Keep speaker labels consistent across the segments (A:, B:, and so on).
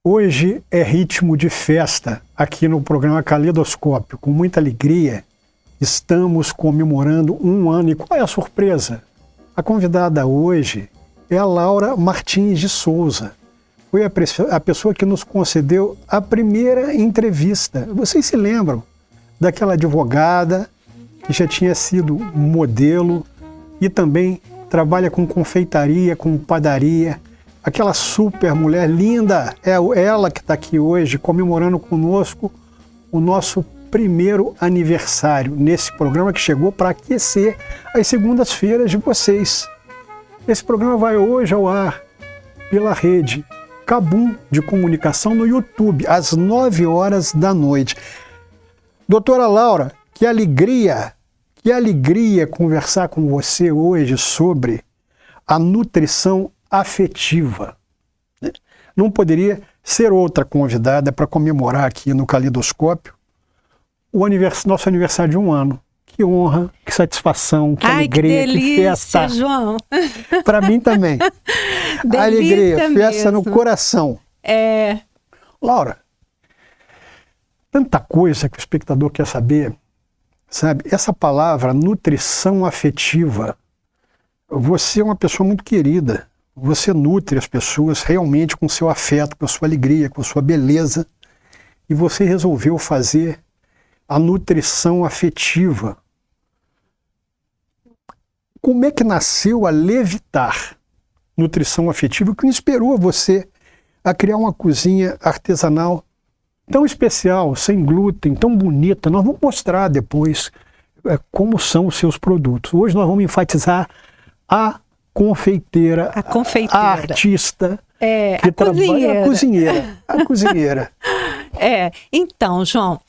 A: Hoje é ritmo de festa aqui no programa Caleidoscópio. Com muita alegria, estamos comemorando um ano. E qual é a surpresa? A convidada hoje é a Laura Martins de Souza. Foi a pessoa que nos concedeu a primeira entrevista. Vocês se lembram daquela advogada que já tinha sido modelo e também trabalha com confeitaria, com padaria. Aquela super mulher linda, é ela que está aqui hoje comemorando conosco o nosso primeiro aniversário nesse programa que chegou para aquecer as segundas-feiras de vocês. Esse programa vai hoje ao ar pela rede Kabum de Comunicação no YouTube, às 9 horas da noite. Doutora Laura, que alegria conversar com você hoje sobre a nutrição afetiva. Não poderia ser outra convidada para comemorar aqui no Caleidoscópio o nosso aniversário de um ano. Que honra, que satisfação, que alegria,
B: que delícia,
A: que festa.
B: João.
A: Para mim também. Alegria, festa no coração.
B: É.
A: Laura, tanta coisa que o espectador quer saber, sabe? Essa palavra nutrição afetiva, você é uma pessoa muito querida. Você nutre as pessoas realmente com seu afeto, com a sua alegria, com a sua beleza. E você resolveu fazer a nutrição afetiva. Como é que nasceu a Levitar Nutrição Afetiva, que inspirou você a criar uma cozinha artesanal tão especial, sem glúten, tão bonita? Nós vamos mostrar depois como são os seus produtos. Hoje nós vamos enfatizar a confeiteira, a artista, que trabalha, a cozinheira.
B: Então, João,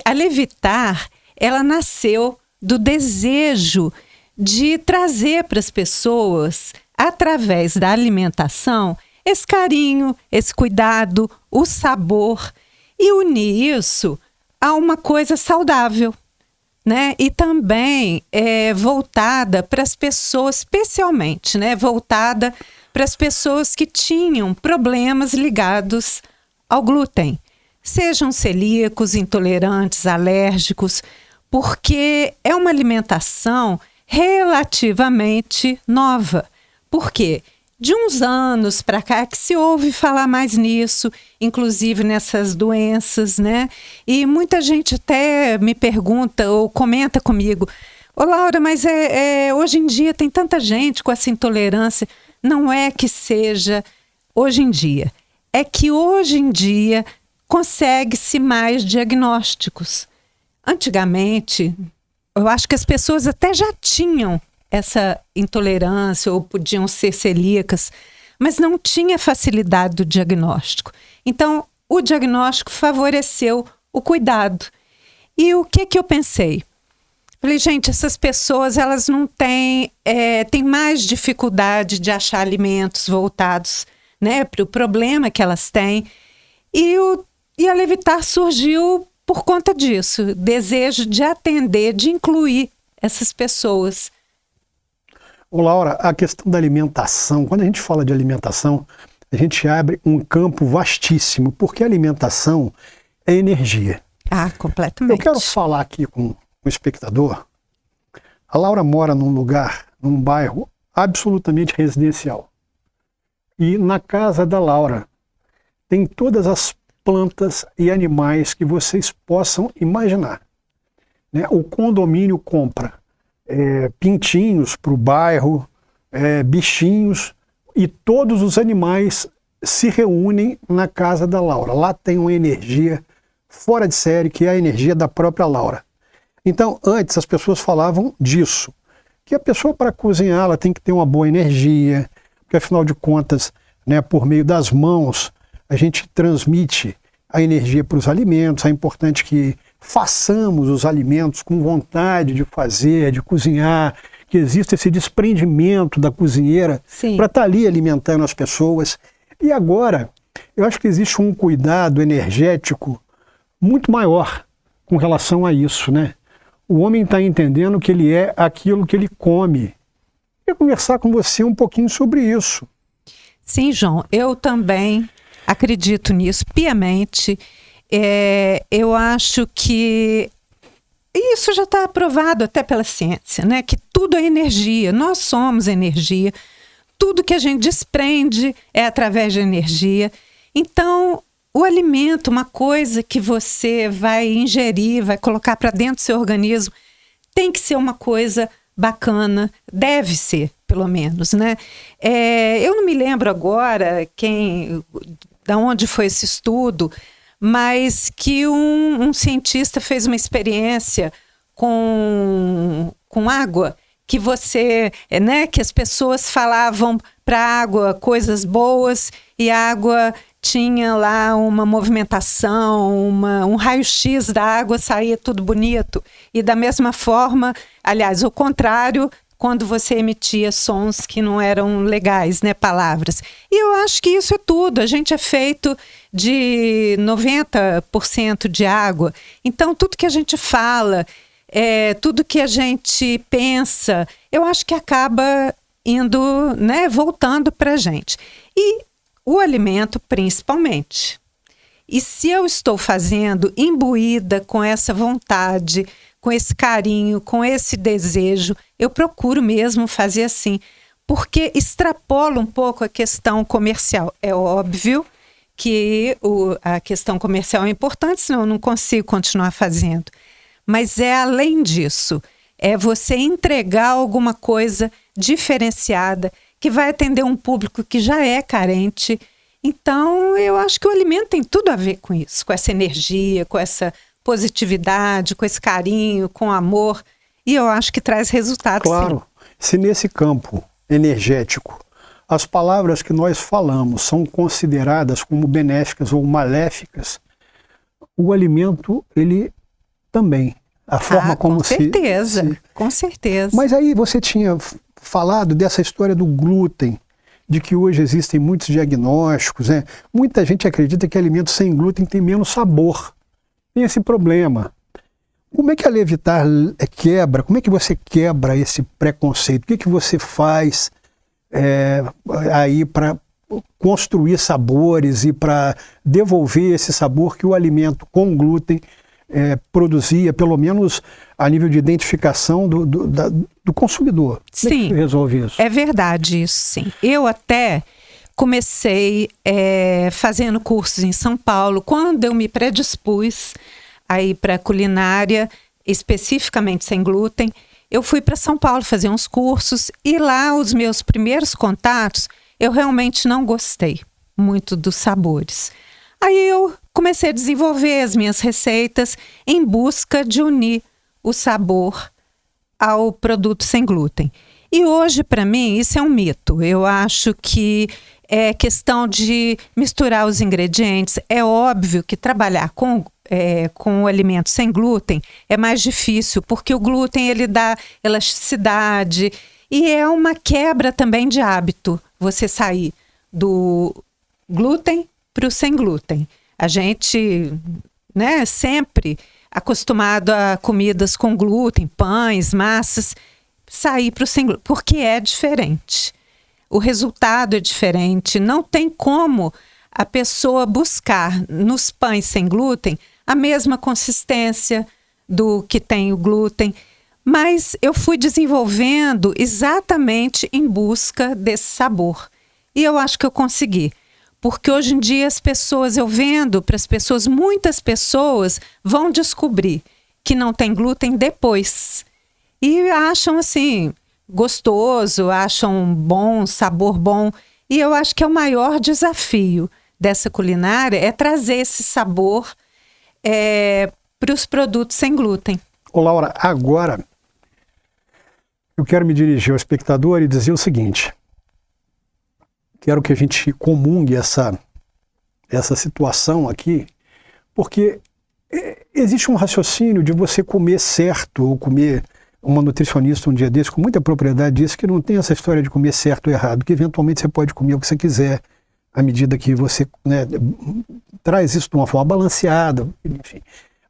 B: a Levitar, ela nasceu do desejo de trazer para as pessoas, através da alimentação, esse carinho, esse cuidado, o sabor, e unir isso a uma coisa saudável, né? E também voltada para as pessoas, especialmente, né? Voltada para as pessoas que tinham problemas ligados ao glúten, sejam celíacos, intolerantes, alérgicos, porque é uma alimentação relativamente nova. Por quê? De uns anos para cá que se ouve falar mais nisso, inclusive nessas doenças, né? E muita gente até me pergunta ou comenta comigo: ô Laura, mas hoje em dia tem tanta gente com essa intolerância. Não é que seja hoje em dia, é que hoje em dia consegue-se mais diagnósticos. Antigamente, eu acho que as pessoas até já tinham essa intolerância ou podiam ser celíacas, mas não tinha facilidade do diagnóstico. Então, o diagnóstico favoreceu o cuidado. E o que eu pensei? Falei, gente, essas pessoas, elas não têm mais dificuldade de achar alimentos voltados, né, para o problema que elas têm. E a Levitar surgiu por conta disso, desejo de atender, de incluir essas pessoas.
A: Ô Laura, a questão da alimentação, quando a gente fala de alimentação, a gente abre um campo vastíssimo, porque a alimentação é energia.
B: Ah, completamente.
A: Eu quero falar aqui com o espectador. A Laura mora num bairro absolutamente residencial. E na casa da Laura tem todas as plantas e animais que vocês possam imaginar, né? O condomínio compra pintinhos para o bairro, bichinhos, e todos os animais se reúnem na casa da Laura. Lá tem uma energia fora de série, que é a energia da própria Laura. Então, antes as pessoas falavam disso, que a pessoa, para cozinhar, ela tem que ter uma boa energia, porque afinal de contas, né, por meio das mãos, a gente transmite a energia para os alimentos. É importante que façamos os alimentos com vontade de fazer, de cozinhar, que exista esse desprendimento da cozinheira para estar ali alimentando as pessoas. E agora, eu acho que existe um cuidado energético muito maior com relação a isso, né? O homem está entendendo que ele é aquilo que ele come. Eu queria conversar com você um pouquinho sobre isso.
B: Sim, João, eu também Acredito nisso piamente. Eu acho que isso já está aprovado até pela ciência, né? Que tudo é energia, nós somos energia, tudo que a gente desprende é através de energia. Então, o alimento, uma coisa que você vai ingerir, vai colocar para dentro do seu organismo, tem que ser uma coisa bacana, deve ser, pelo menos, né? Eu não me lembro agora da onde foi esse estudo, mas que um cientista fez uma experiência com água, que que as pessoas falavam para a água coisas boas e a água tinha lá uma movimentação, um raio-x da água, saía tudo bonito. E da mesma forma, aliás, o contrário, quando você emitia sons que não eram legais, né, palavras. E eu acho que isso é tudo. A gente é feito de 90% de água. Então, tudo que a gente fala, tudo que a gente pensa, eu acho que acaba indo, né, voltando para a gente. E o alimento, principalmente. E se eu estou fazendo imbuída com essa vontade, com esse carinho, com esse desejo, eu procuro mesmo fazer assim, porque extrapola um pouco a questão comercial. É óbvio que a questão comercial é importante, senão eu não consigo continuar fazendo. Mas é além disso, é você entregar alguma coisa diferenciada, que vai atender um público que já é carente. Então, eu acho que o alimento tem tudo a ver com isso, com essa energia, com essa positividade, com esse carinho, com amor. E eu acho que traz resultados.
A: Claro, se nesse campo energético as palavras que nós falamos são consideradas como benéficas ou maléficas, o alimento, ele também. A forma como
B: com certeza, com certeza.
A: Mas aí você tinha falado dessa história do glúten, de que hoje existem muitos diagnósticos, né? Muita gente acredita que alimentos sem glúten têm menos sabor. Tem esse problema. Como é que a Levitar quebra? Como é que você quebra esse preconceito? O que você faz aí para construir sabores e para devolver esse sabor que o alimento com glúten produzia, pelo menos a nível de identificação do consumidor?
B: Sim,
A: como é que resolve isso?
B: É verdade isso, sim. Eu até comecei fazendo cursos em São Paulo, quando eu me predispus a ir para culinária, especificamente sem glúten. Eu fui para São Paulo fazer uns cursos e lá os meus primeiros contatos, eu realmente não gostei muito dos sabores. Aí eu comecei a desenvolver as minhas receitas em busca de unir o sabor ao produto sem glúten. E hoje, para mim, isso é um mito. Eu acho que é questão de misturar os ingredientes. É óbvio que trabalhar com o alimento sem glúten é mais difícil, porque o glúten ele dá elasticidade e é uma quebra também de hábito você sair do glúten para o sem glúten. A gente, né, sempre acostumado a comidas com glúten, pães, massas, sair para o sem glúten, porque é diferente. O resultado é diferente. Não tem como a pessoa buscar nos pães sem glúten a mesma consistência do que tem o glúten. Mas eu fui desenvolvendo exatamente em busca desse sabor. E eu acho que eu consegui. Porque hoje em dia as pessoas, eu vendo para as pessoas, muitas pessoas vão descobrir que não tem glúten depois. E acham assim, gostoso, acham bom, sabor bom. E eu acho que é o maior desafio dessa culinária, é trazer esse sabor para os produtos sem glúten.
A: Ô Laura, agora eu quero me dirigir ao espectador e dizer o seguinte. Quero que a gente comungue essa situação aqui, porque existe um raciocínio de você comer certo ou comer. Uma nutricionista um dia desse, com muita propriedade, disse que não tem essa história de comer certo ou errado, que eventualmente você pode comer o que você quiser, à medida que você, né, traz isso de uma forma balanceada, enfim.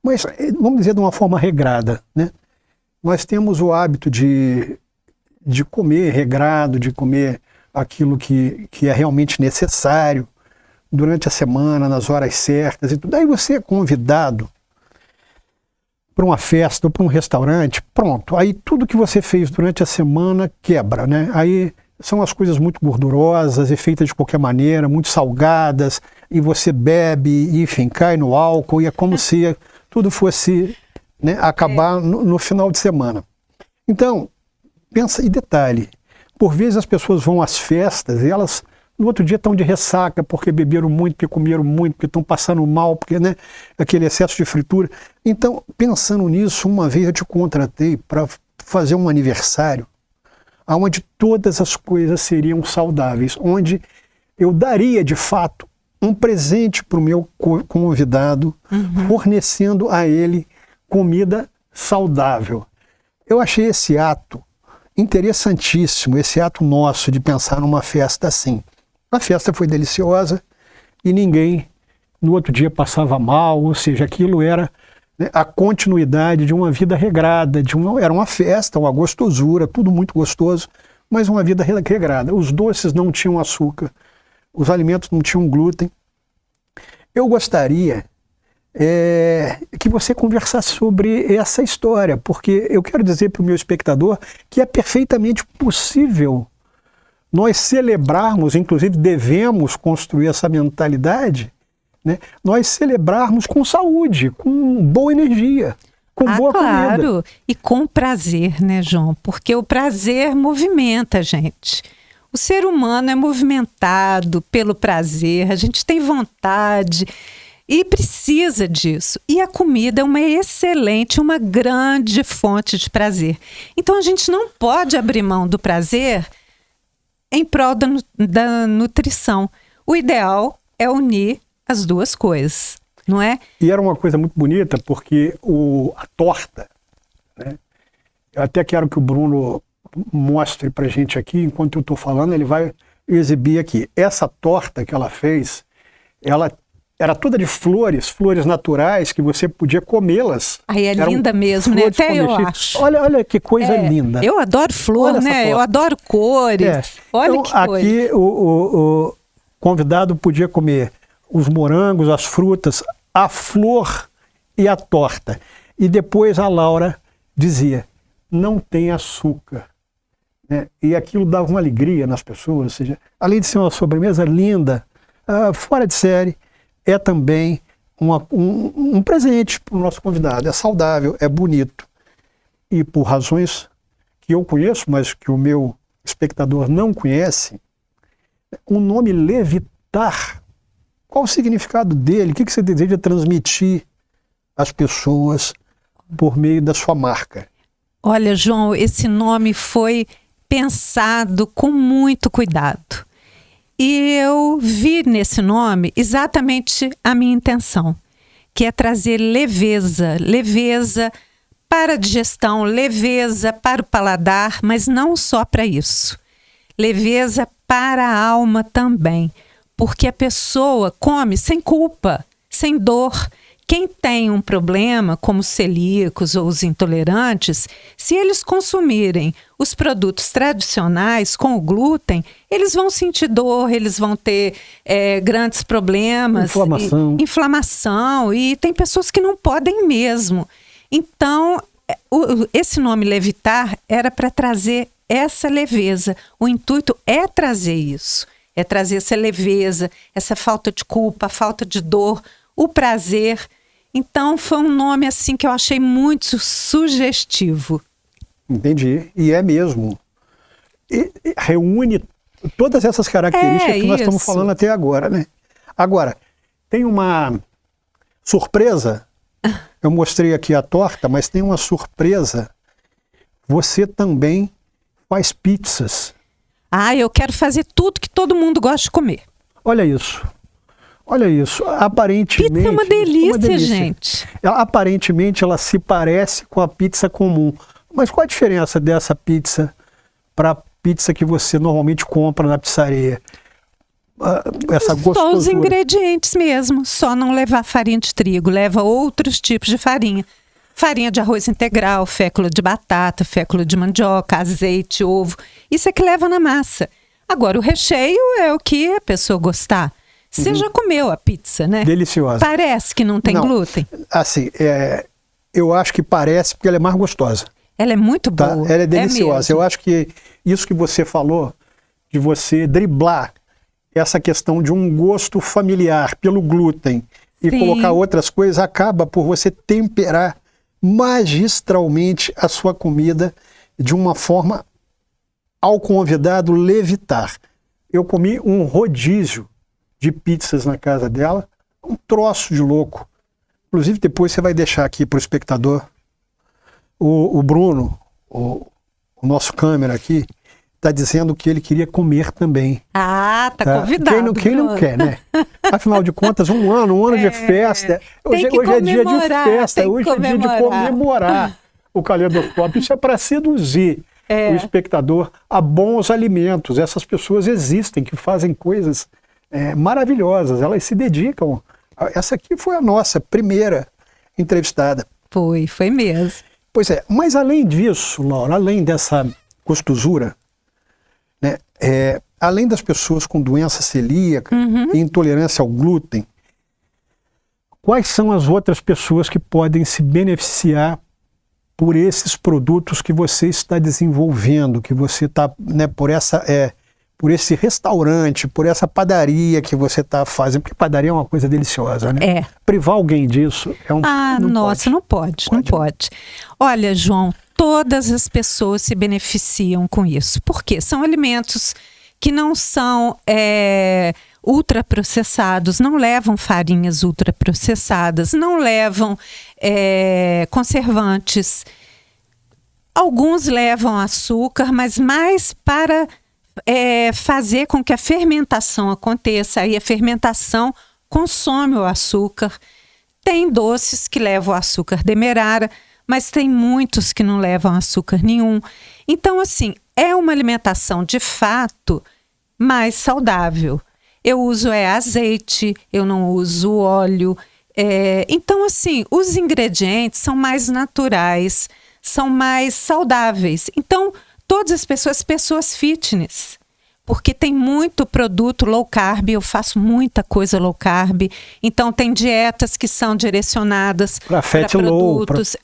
A: Mas, vamos dizer, de uma forma regrada, né? Nós temos o hábito de comer regrado, de comer aquilo que é realmente necessário, durante a semana, nas horas certas e tudo. Aí você é convidado para uma festa ou para um restaurante, pronto. Aí tudo que você fez durante a semana quebra, né? Aí são as coisas muito gordurosas e feitas de qualquer maneira, muito salgadas, e você bebe, e, enfim, cai no álcool, e é como se tudo fosse, né, acabar no final de semana. Então, pensa, e detalhe, por vezes as pessoas vão às festas e elas no outro dia estão de ressaca porque beberam muito, porque comeram muito, porque estão passando mal, porque, né, aquele excesso de fritura. Então, pensando nisso, uma vez eu te contratei para fazer um aniversário onde todas as coisas seriam saudáveis, onde eu daria, de fato, um presente para o meu convidado, fornecendo a ele comida saudável. Eu achei esse ato interessantíssimo, esse ato nosso de pensar numa festa assim. A festa foi deliciosa e ninguém no outro dia passava mal, ou seja, aquilo era, né, a continuidade de uma vida regrada, era uma festa, uma gostosura, tudo muito gostoso, mas uma vida regrada. Os doces não tinham açúcar, os alimentos não tinham glúten. Eu gostaria que você conversasse sobre essa história, porque eu quero dizer para o meu espectador que é perfeitamente possível nós celebrarmos, inclusive devemos construir essa mentalidade, né? Nós celebrarmos com saúde, com boa energia, com boa comida.
B: Claro, e com prazer, né, João? Porque o prazer movimenta a gente. O ser humano é movimentado pelo prazer, a gente tem vontade e precisa disso. E a comida é uma excelente, uma grande fonte de prazer. Então a gente não pode abrir mão do prazer em prol da nutrição. O ideal é unir as duas coisas, não é?
A: E era uma coisa muito bonita, porque a torta, né? Eu até quero que o Bruno mostre pra gente aqui, enquanto eu estou falando, ele vai exibir aqui. Essa torta que ela fez, ela era toda de flores naturais, que você podia comê-las.
B: Aí é linda mesmo, né? Até eu acho.
A: Olha que coisa linda.
B: Eu adoro flor, né? Eu adoro cores. Olha
A: então,
B: que coisa.
A: Aqui o convidado podia comer os morangos, as frutas, a flor e a torta. E depois a Laura dizia, não tem açúcar. Né? E aquilo dava uma alegria nas pessoas, ou seja, além de ser uma sobremesa linda, fora de série, é também um presente para o nosso convidado. É saudável, é bonito. E por razões que eu conheço, mas que o meu espectador não conhece, o nome Levitar, qual o significado dele? O que você deseja transmitir às pessoas por meio da sua marca?
B: Olha, João, esse nome foi pensado com muito cuidado. E eu vi nesse nome exatamente a minha intenção, que é trazer leveza, leveza para a digestão, leveza para o paladar, mas não só para isso. Leveza para a alma também, porque a pessoa come sem culpa, sem dor. Quem tem um problema, como os celíacos ou os intolerantes, se eles consumirem os produtos tradicionais com o glúten, eles vão sentir dor, eles vão ter grandes problemas. Inflamação. E tem pessoas que não podem mesmo. Então, esse nome Levitar era para trazer essa leveza. O intuito é trazer isso. É trazer essa leveza, essa falta de culpa, falta de dor, o prazer. Então, foi um nome assim que eu achei muito sugestivo.
A: Entendi. E é mesmo. E reúne todas essas características que nós estamos falando até agora, né? Agora, tem uma surpresa. Eu mostrei aqui a torta, mas tem uma surpresa. Você também faz pizzas.
B: Eu quero fazer tudo que todo mundo gosta de comer.
A: Olha isso. Olha isso, aparentemente...
B: Pizza é uma delícia, gente.
A: Aparentemente ela se parece com a pizza comum. Mas qual a diferença dessa pizza para a pizza que você normalmente compra na pizzaria? Essa gostosura.
B: Só os ingredientes mesmo, só não levar farinha de trigo, leva outros tipos de farinha. Farinha de arroz integral, fécula de batata, fécula de mandioca, azeite, ovo. Isso é que leva na massa. Agora, o recheio é o que a pessoa gostar. Você já comeu a pizza, né?
A: Deliciosa.
B: Parece que não tem glúten.
A: Assim, eu acho que parece porque ela é mais gostosa.
B: Ela é muito boa.
A: Tá? Ela é deliciosa.
B: mesmo.
A: Eu acho que isso que você falou, de você driblar essa questão de um gosto familiar pelo glúten e
B: Sim.
A: colocar outras coisas, acaba por você temperar magistralmente a sua comida de uma forma ao convidado levitar. Eu comi um rodízio de pizzas na casa dela, um troço de louco. Inclusive, depois você vai deixar aqui para o espectador o Bruno, o nosso câmera aqui, está dizendo que ele queria comer também.
B: Ah, tá convidado.
A: Quem não quer, né? Afinal de contas, um ano de festa. Hoje é dia de festa, hoje é dia de comemorar o Caleidoscópio. Isso é para seduzir o espectador a bons alimentos. Essas pessoas existem, que fazem coisas maravilhosas, elas se dedicam. Essa aqui foi a nossa primeira entrevistada.
B: Foi mesmo.
A: Pois é, mas além disso, Laura, além dessa gostosura, né, além das pessoas com doença celíaca e intolerância ao glúten, quais são as outras pessoas que podem se beneficiar por esses produtos que você está desenvolvendo, que você está, né, por esse restaurante, por essa padaria que você está fazendo, porque padaria é uma coisa deliciosa, né? Privar alguém disso é um...
B: não pode. Olha, João, todas as pessoas se beneficiam com isso. Por quê? São alimentos que não são ultraprocessados, não levam farinhas ultraprocessadas, não levam conservantes. Alguns levam açúcar, mas mais para fazer com que a fermentação aconteça. Aí a fermentação consome o açúcar. Tem doces que levam açúcar demerara, mas tem muitos que não levam açúcar nenhum. Então, assim, é uma alimentação de fato mais saudável. Eu uso azeite, eu não uso óleo. Então, assim, os ingredientes são mais naturais, são mais saudáveis. Então, todas as pessoas fitness, porque tem muito produto low carb, eu faço muita coisa low carb, então tem dietas que são direcionadas para produtos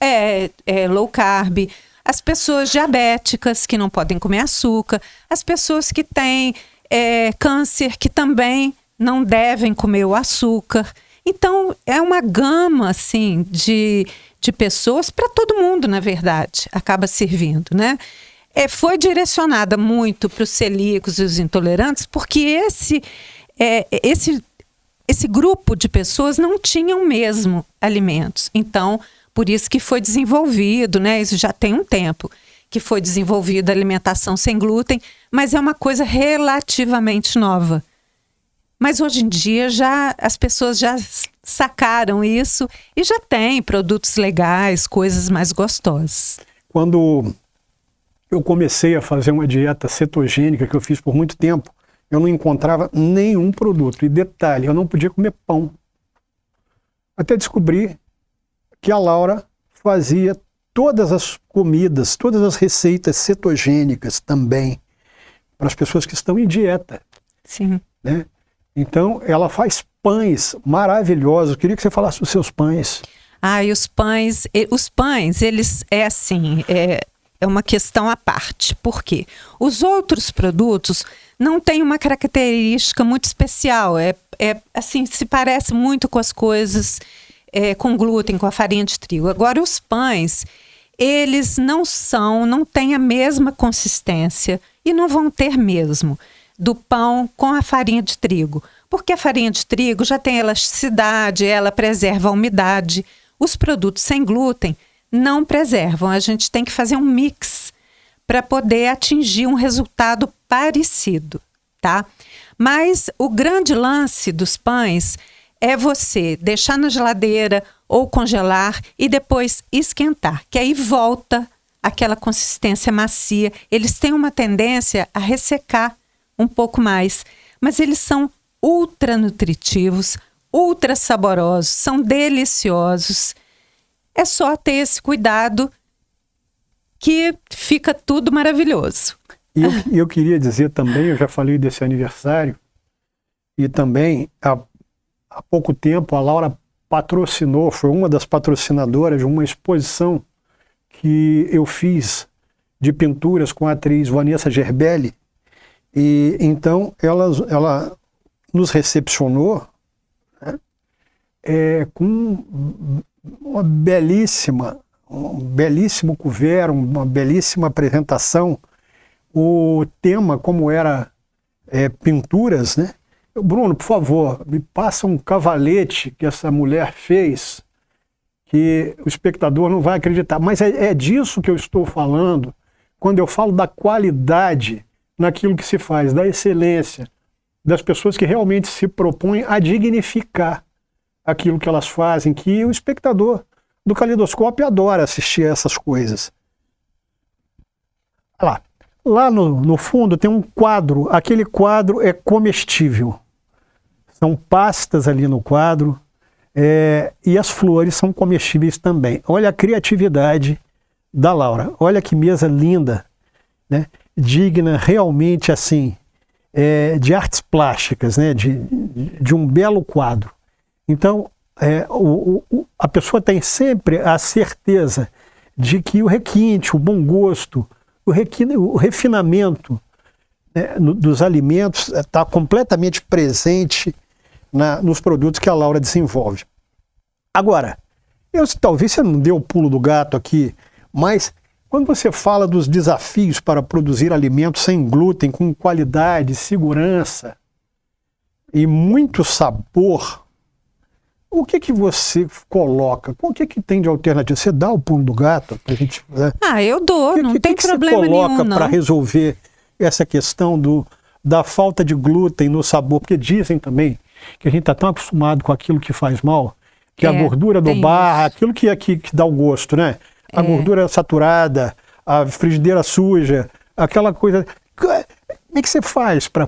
B: low carb, as pessoas diabéticas que não podem comer açúcar, as pessoas que têm câncer que também não devem comer o açúcar. Então é uma gama assim de pessoas, para todo mundo, na verdade, acaba servindo, né? Foi direcionada muito para os celíacos e os intolerantes, porque esse grupo de pessoas não tinham mesmo alimentos. Então, por isso que foi desenvolvido, né? Isso já tem um tempo que foi desenvolvida a alimentação sem glúten, mas é uma coisa relativamente nova. Mas hoje em dia as pessoas já sacaram isso e já tem produtos legais, coisas mais gostosas.
A: Quando eu comecei a fazer uma dieta cetogênica, que eu fiz por muito tempo, eu não encontrava nenhum produto. E detalhe, eu não podia comer pão. Até descobri que a Laura fazia todas as comidas, todas as receitas cetogênicas também, para as pessoas que estão em dieta.
B: Sim.
A: Né? Então, ela faz pães maravilhosos. Eu queria que você falasse dos seus pães.
B: E os pães, eles é uma questão à parte. Por quê? Os outros produtos não têm uma característica muito especial. Assim, se parece muito com as coisas com glúten, com a farinha de trigo. Agora, os pães, eles não têm a mesma consistência e não vão ter mesmo do pão com a farinha de trigo. Porque a farinha de trigo já tem elasticidade, ela preserva a umidade. Os produtos sem glúten não preservam. A gente tem que fazer um mix para poder atingir um resultado parecido, tá? Mas o grande lance dos pães é você deixar na geladeira ou congelar e depois esquentar, que aí volta aquela consistência macia. Eles têm uma tendência a ressecar um pouco mais, mas eles são ultra nutritivos, ultra saborosos, são deliciosos. É só ter esse cuidado que fica tudo maravilhoso.
A: E eu queria dizer também, eu já falei desse aniversário, E também, há pouco tempo, a Laura patrocinou, foi uma das patrocinadoras de uma exposição que eu fiz de pinturas com a atriz Vanessa Gerbelli. E então ela nos recepcionou, né, com um belíssimo couvert, uma belíssima apresentação. O tema, como era pinturas, né? Bruno, por favor, me passa um cavalete que essa mulher fez, que o espectador não vai acreditar. Mas é disso que eu estou falando quando eu falo da qualidade naquilo que se faz, da excelência, das pessoas que realmente se propõem a dignificar aquilo que elas fazem, que o espectador do Caleidoscópio adora assistir a essas coisas. Lá no fundo tem um quadro, aquele quadro é comestível. São pastas ali no quadro, e as flores são comestíveis também. Olha a criatividade da Laura, olha que mesa linda, né? Digna realmente assim, de artes plásticas, né? de um belo quadro. Então, a pessoa tem sempre a certeza de que o requinte, o bom gosto, o refinamento, né, dos alimentos está completamente presente nos produtos que a Laura desenvolve. Agora, talvez você não deu o pulo do gato aqui, mas quando você fala dos desafios para produzir alimentos sem glúten, com qualidade, segurança e muito sabor, o que você coloca? O que tem de alternativa? Você dá o pulo do gato pra gente?
B: Eu dou, não tem problema nenhum. O que você coloca para resolver
A: essa questão da falta de glúten no sabor? Porque dizem também que a gente está tão acostumado com aquilo que faz mal, que a gordura do bar, aquilo que dá o gosto, né? A gordura saturada, a frigideira suja, aquela coisa. Como é que você faz para...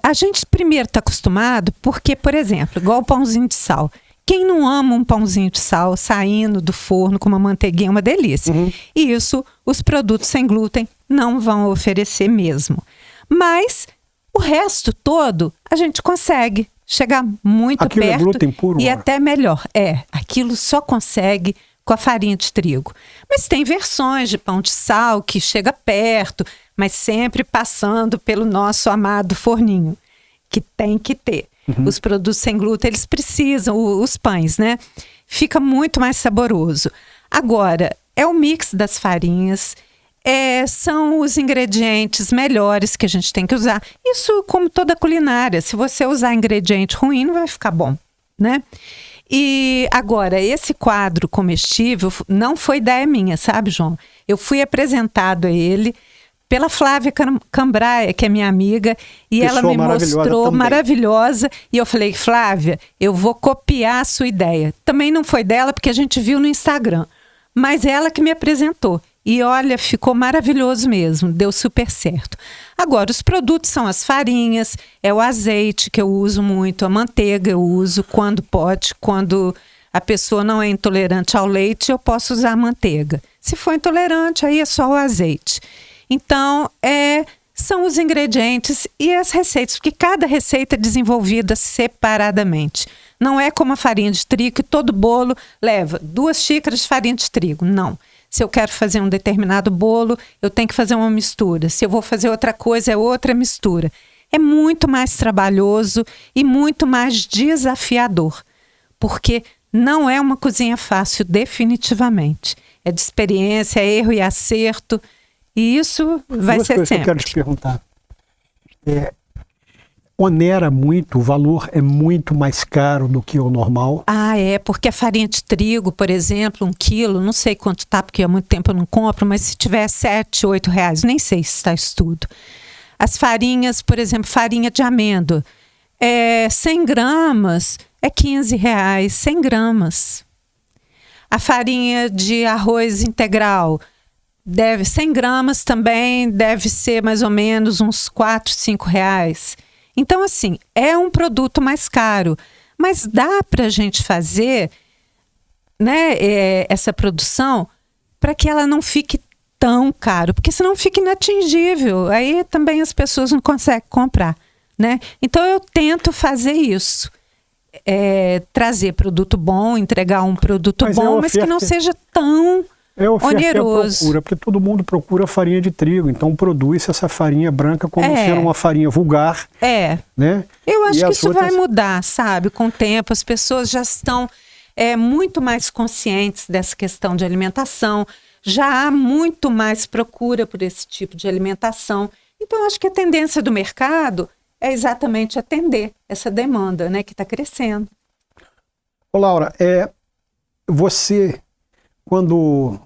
B: A gente primeiro está acostumado porque, por exemplo, igual o pãozinho de sal. Quem não ama um pãozinho de sal saindo do forno com uma manteiguinha é uma delícia.
A: Uhum.
B: E isso, os produtos sem glúten não vão oferecer mesmo. Mas o resto todo, a gente consegue chegar muito
A: aquilo
B: perto.
A: É glúten puro,
B: e até melhor. Aquilo só consegue com a farinha de trigo. Mas tem versões de pão de sal que chega perto, mas sempre passando pelo nosso amado forninho, que tem que ter.
A: Uhum.
B: Os produtos sem glúten, eles precisam, os pães, né? Fica muito mais saboroso. Agora, é o mix das farinhas, são os ingredientes melhores que a gente tem que usar. Isso como toda culinária, se você usar ingrediente ruim, não vai ficar bom, né? E agora, esse quadro comestível não foi ideia minha, sabe, João? Eu fui apresentado a ele pela Flávia Cambraia, que é minha amiga, e ela me mostrou maravilhosa. E eu falei, Flávia, eu vou copiar a sua ideia. Também não foi dela, porque a gente viu no Instagram. Mas ela que me apresentou. E olha, ficou maravilhoso mesmo, deu super certo. Agora, os produtos são as farinhas, o azeite, que eu uso muito, a manteiga eu uso quando pode. Quando a pessoa não é intolerante ao leite, eu posso usar a manteiga. Se for intolerante, aí é só o azeite. Então, são os ingredientes e as receitas, porque cada receita é desenvolvida separadamente. Não é como a farinha de trigo, que todo bolo leva 2 xícaras de farinha de trigo. Não. Se eu quero fazer um determinado bolo, eu tenho que fazer uma mistura. Se eu vou fazer outra coisa, é outra mistura. É muito mais trabalhoso e muito mais desafiador, porque não é uma cozinha fácil, definitivamente. É de experiência, erro e acerto. E isso vai ser sempre.
A: Que eu quero te perguntar. Onera muito, o valor é muito mais caro do que o normal?
B: Porque a farinha de trigo, por exemplo, 1 quilo, não sei quanto tá, porque há muito tempo eu não compro, mas se tiver 7, 8 reais, nem sei se está isso tudo. As farinhas, por exemplo, farinha de amêndoa, 100 gramas é 15 reais, 100 gramas. A farinha de arroz integral, 100 gramas também deve ser mais ou menos uns 4, 5 reais. Então, assim, é um produto mais caro, mas dá para a gente fazer, né, essa produção para que ela não fique tão caro, porque senão fica inatingível. Aí também as pessoas não conseguem comprar. né? Então eu tento fazer isso. Trazer produto bom, entregar um produto bom, mas que não seja tão oneroso.
A: Procura, porque todo mundo procura farinha de trigo, então produz essa farinha branca como sendo uma farinha vulgar. Né?
B: Eu acho que isso vai mudar, sabe? Com o tempo, as pessoas já estão muito mais conscientes dessa questão de alimentação, já há muito mais procura por esse tipo de alimentação. Então, acho que a tendência do mercado é exatamente atender essa demanda, né, que está crescendo.
A: Ô Laura, você, quando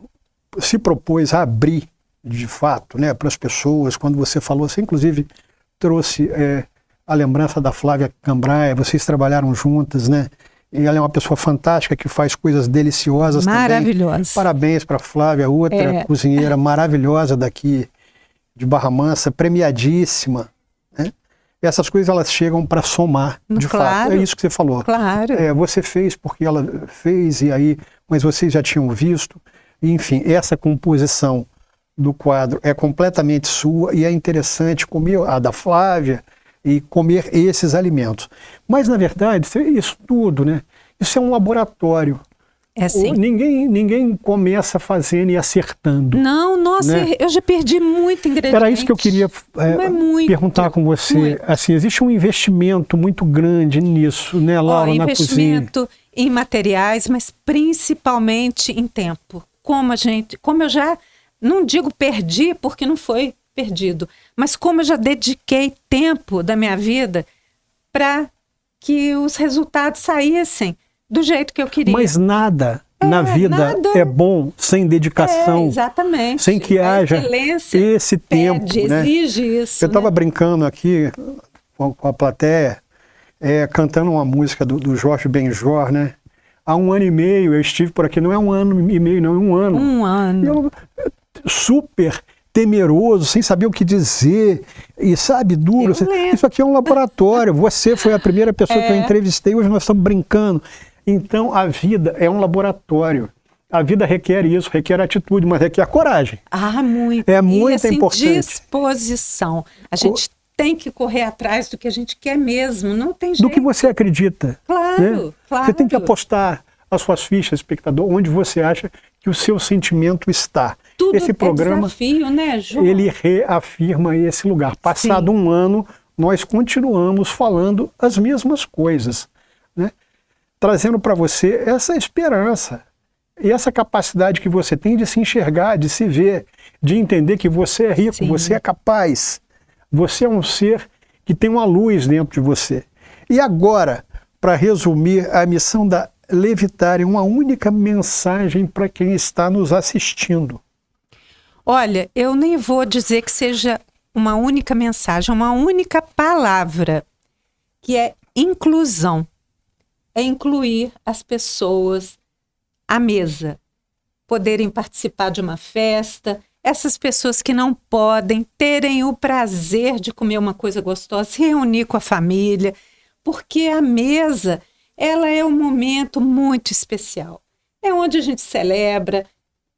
A: se propôs a abrir, de fato, né, para as pessoas, quando você falou, você inclusive trouxe a lembrança da Flávia Cambraia, vocês trabalharam juntas, né? E ela é uma pessoa fantástica que faz coisas deliciosas também.
B: Maravilhosa.
A: Parabéns para a Flávia, outra cozinheira maravilhosa daqui de Barra Mansa, premiadíssima, né? Essas coisas elas chegam para somar, de fato. É isso que você falou.
B: Claro.
A: Você fez porque ela fez, mas vocês já tinham visto. Enfim, essa composição do quadro é completamente sua e é interessante comer a da Flávia e comer esses alimentos. Mas, na verdade, isso tudo, né? Isso é um laboratório.
B: Sim.
A: Ninguém começa fazendo e acertando.
B: Não, nossa, né? Eu já perdi muito ingrediente.
A: Era isso que eu queria perguntar com você. Muito. Assim, existe um investimento muito grande nisso, né, Laura, na cozinha?
B: Investimento em materiais, mas principalmente em tempo. Como eu já, não digo perdi, porque não foi perdido, mas como eu já dediquei tempo da minha vida para que os resultados saíssem do jeito que eu queria.
A: Mas nada na vida é bom sem dedicação.
B: Exatamente.
A: Sem que haja esse tempo.
B: Exige isso.
A: Eu estava brincando aqui com a plateia, cantando uma música do Jorge Benjor, né? Há 1 ano e meio eu estive por aqui, não é 1 ano e meio, não, é 1 ano.
B: 1 ano.
A: Eu, super temeroso, sem saber o que dizer, e sabe, duro. Isso aqui é um laboratório. Você foi a primeira pessoa que eu entrevistei, hoje nós estamos brincando. Então, a vida é um laboratório. A vida requer isso, requer atitude, mas requer coragem.
B: Muito.
A: É muito importante.
B: Disposição. A gente tem que correr atrás do que a gente quer mesmo, não tem jeito.
A: Do que você acredita.
B: Claro,
A: né?
B: claro.
A: Você tem que apostar as suas fichas, espectador, onde você acha que o seu sentimento está.
B: Tudo
A: esse programa,
B: desafio, né, João?
A: Ele reafirma esse lugar. Passado um ano, nós continuamos falando as mesmas coisas, né? Trazendo para você essa esperança e essa capacidade que você tem de se enxergar, de se ver, de entender que você é rico, você é capaz, você é um ser que tem uma luz dentro de você. E agora, para resumir, a missão da Levitar é uma única mensagem para quem está nos assistindo.
B: Olha, eu nem vou dizer que seja uma única mensagem, uma única palavra, que é inclusão. É incluir as pessoas à mesa, poderem participar de uma festa, essas pessoas que não podem terem o prazer de comer uma coisa gostosa, se reunir com a família, porque a mesa, ela é um momento muito especial. É onde a gente celebra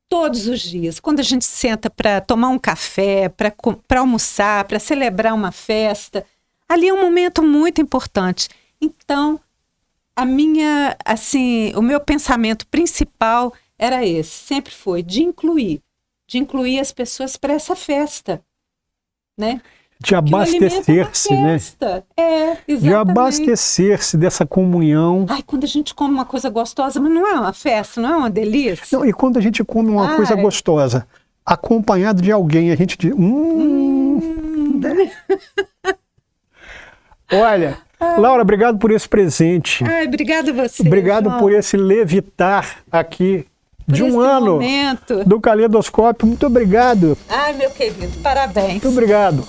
B: todos os dias. Quando a gente senta para tomar um café, para almoçar, para celebrar uma festa, ali é um momento muito importante. Então, o meu pensamento principal era esse, sempre foi de incluir as pessoas para essa festa, né?
A: De abastecer-se, né?
B: Exatamente.
A: De abastecer-se dessa comunhão.
B: Ai, quando a gente come uma coisa gostosa, mas não é uma festa, não é uma delícia?
A: Não, e quando a gente come uma coisa gostosa, acompanhado de alguém, a gente diz... Olha, Laura, obrigado por esse presente.
B: Obrigado a você,
A: Obrigado
B: João.
A: por esse levitar aqui de um ano
B: momento
A: do Caleidoscópio. Muito obrigado.
B: Ai, meu querido, parabéns.
A: Muito obrigado.